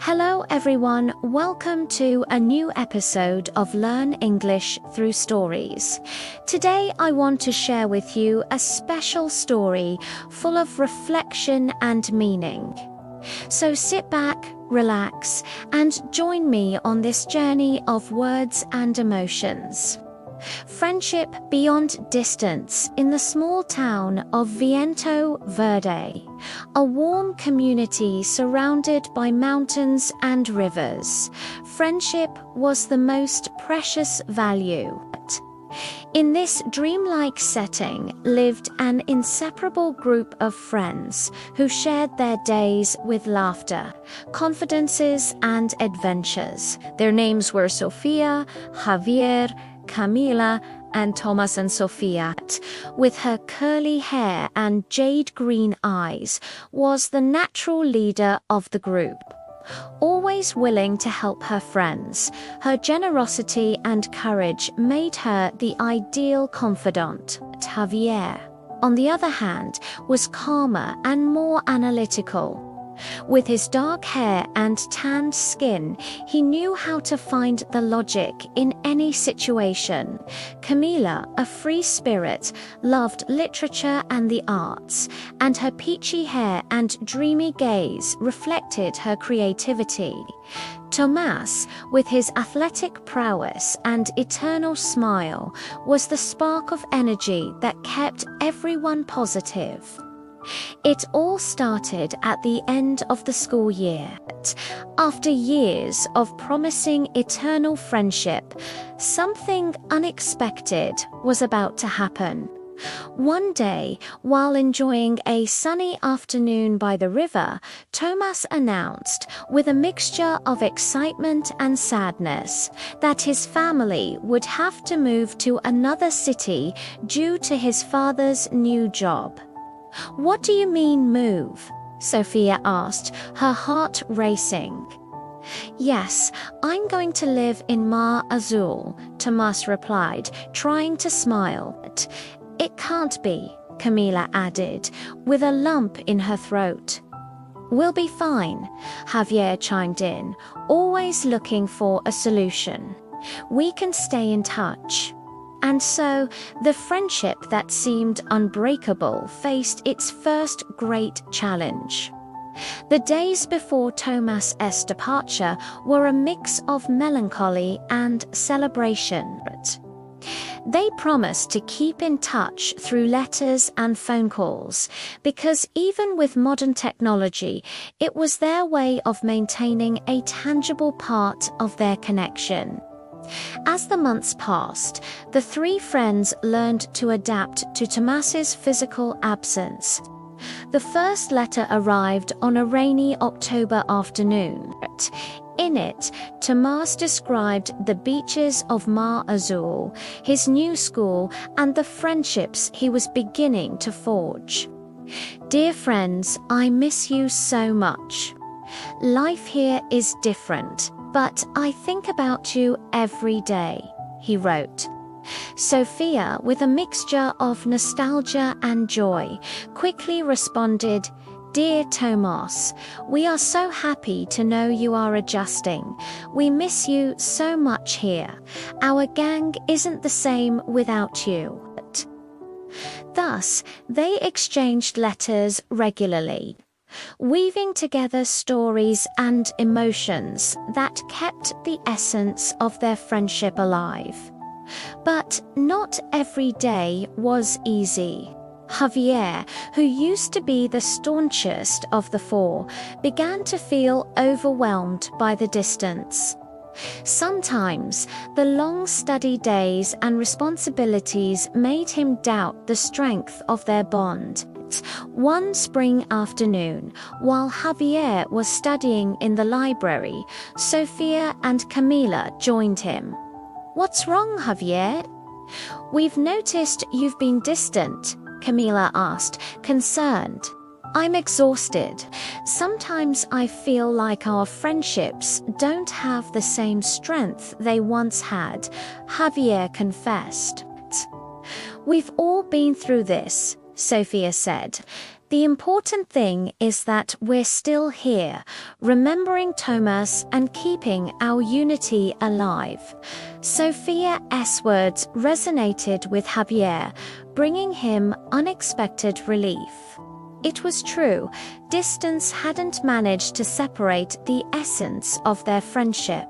Hello everyone, welcome to a new episode of Learn English Through Stories. Today I want to share with you a special story full of reflection and meaning. So sit back, relax, and join me on this journey of words and emotions. Friendship beyond distance in the small town of Viento Verde, a warm community surrounded by mountains and rivers. Friendship was the most precious value. In this dreamlike setting lived an inseparable group of friends who shared their days with laughter, confidences, and adventures. Their names were Sofia, Javier, Camila, and Thomas and Sofia, with her curly hair and jade green eyes, was the natural leader of the group. Always willing to help her friends, her generosity and courage made her the ideal confidant. Javier, on the other hand, was calmer and more analytical. With his dark hair and tanned skin, he knew how to find the logic in any situation. Camila, a free spirit, loved literature and the arts, and her peachy hair and dreamy gaze reflected her creativity. Tomás, with his athletic prowess and eternal smile, was the spark of energy that kept everyone positive. It all started at the end of the school year. After years of promising eternal friendship, something unexpected was about to happen. One day, while enjoying a sunny afternoon by the river, Tomás announced, with a mixture of excitement and sadness, that his family would have to move to another city due to his father's new job. "What do you mean move?" Sofia asked, her heart racing. "Yes, I'm going to live in Mar Azul," Tomás replied, trying to smile. "It can't be," Camila added, with a lump in her throat. "We'll be fine," Javier chimed in, always looking for a solution. "We can stay in touch." And so, the friendship that seemed unbreakable faced its first great challenge. The days before Tomás's departure were a mix of melancholy and celebration. They promised to keep in touch through letters and phone calls, because even with modern technology, it was their way of maintaining a tangible part of their connection. As the months passed, the three friends learned to adapt to Tomás's physical absence. The first letter arrived on a rainy October afternoon. In it, Tomás described the beaches of Mar Azul, his new school, and the friendships he was beginning to forge. "Dear friends, I miss you so much. Life here is different, but I think about you every day," he wrote. Sofia, with a mixture of nostalgia and joy, quickly responded, "Dear Tomás, we are so happy to know you are adjusting. We miss you so much here. Our gang isn't the same without you." Thus, they exchanged letters regularly, weaving together stories and emotions that kept the essence of their friendship alive. But not every day was easy. Javier, who used to be the staunchest of the four, began to feel overwhelmed by the distance. Sometimes, the long study days and responsibilities made him doubt the strength of their bond. One spring afternoon, while Javier was studying in the library, Sofia and Camila joined him. "What's wrong, Javier?" "We've noticed you've been distant," Camila asked, concerned. "I'm exhausted. Sometimes I feel like our friendships don't have the same strength they once had," Javier confessed. "We've all been through this," Sofia said. The important thing is that we're still here, remembering Thomas and keeping our unity alive. Sophia's words resonated with Javier, bringing him unexpected relief. It was true, distance hadn't managed to separate the essence of their friendship.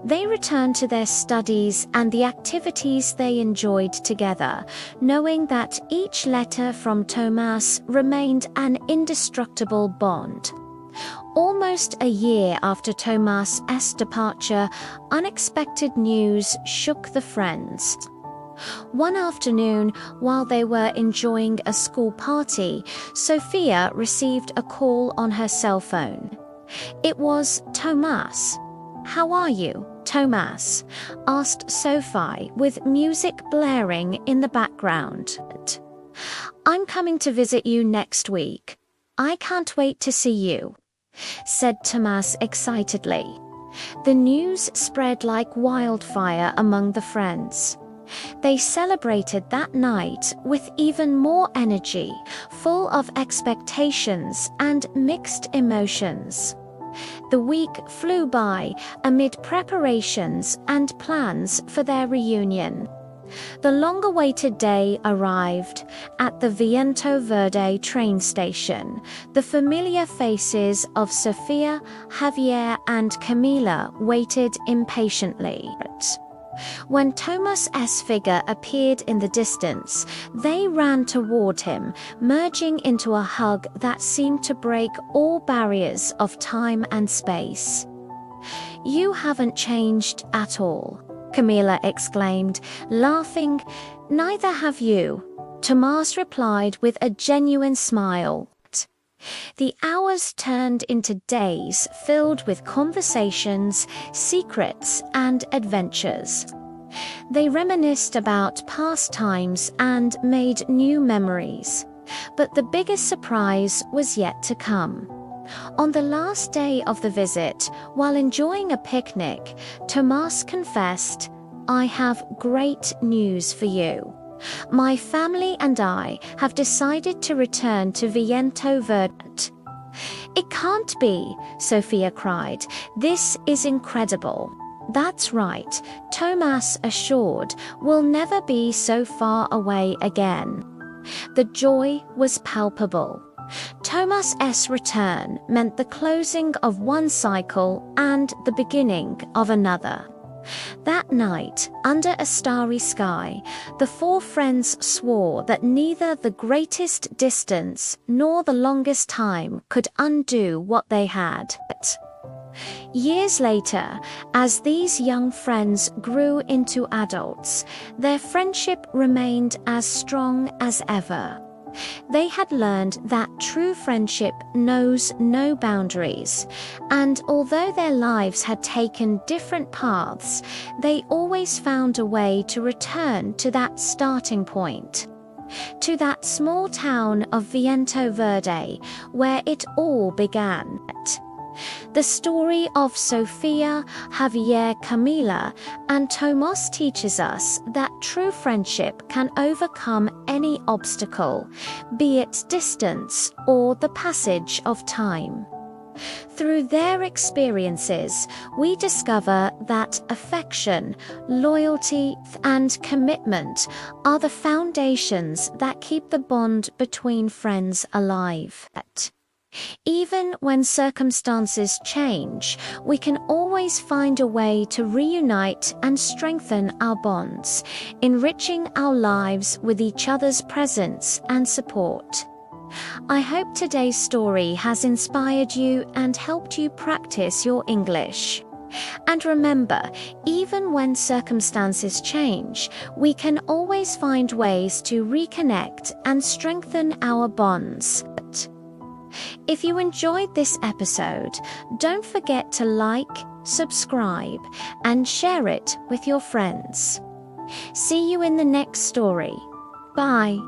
They returned to their studies and the activities they enjoyed together, knowing that each letter from Thomas remained an indestructible bond. Almost a year after Thomas's departure, unexpected news shook the friends. One afternoon, while they were enjoying a school party, Sophia received a call on her cell phone. It was Thomas. "How are you, Thomas?" asked Sophie, with music blaring in the background. "I'm coming to visit you next week. I can't wait to see you," said Thomas excitedly. The news spread like wildfire among the friends. They celebrated that night with even more energy, full of expectations and mixed emotions. The week flew by amid preparations and plans for their reunion. The long-awaited day arrived. At the Viento Verde train station, the familiar faces of Sofia, Javier, and Camila waited impatiently. When Thomas's figure appeared in the distance, they ran toward him, merging into a hug that seemed to break all barriers of time and space. "You haven't changed at all," Camila exclaimed, laughing. "Neither have you," Thomas replied with a genuine smile. The hours turned into days filled with conversations, secrets, and adventures. They reminisced about past times and made new memories. But the biggest surprise was yet to come. On the last day of the visit, while enjoying a picnic, Thomas confessed, "I have great news for you. My family and I have decided to return to Viento Verde." "It can't be," Sophia cried. "This is incredible." "That's right," Thomas assured. "We'll never be so far away again." The joy was palpable. Thomas's return meant the closing of one cycle and the beginning of another. That night, under a starry sky, the four friends swore that neither the greatest distance nor the longest time could undo what they had. Years later, as these young friends grew into adults, their friendship remained as strong as ever. They had learned that true friendship knows no boundaries, and although their lives had taken different paths, they always found a way to return to that starting point, to that small town of Viento Verde, where it all began. The story of Sofia, Javier, Camila, and Thomas teaches us that true friendship can overcome any obstacle, be it distance or the passage of time. Through their experiences, we discover that affection, loyalty, and commitment are the foundations that keep the bond between friends alive. Even when circumstances change, we can always find a way to reunite and strengthen our bonds, enriching our lives with each other's presence and support. I hope today's story has inspired you and helped you practice your English. And remember, even when circumstances change, we can always find ways to reconnect and strengthen our bonds. If you enjoyed this episode, don't forget to like, subscribe, and share it with your friends. See you in the next story. Bye.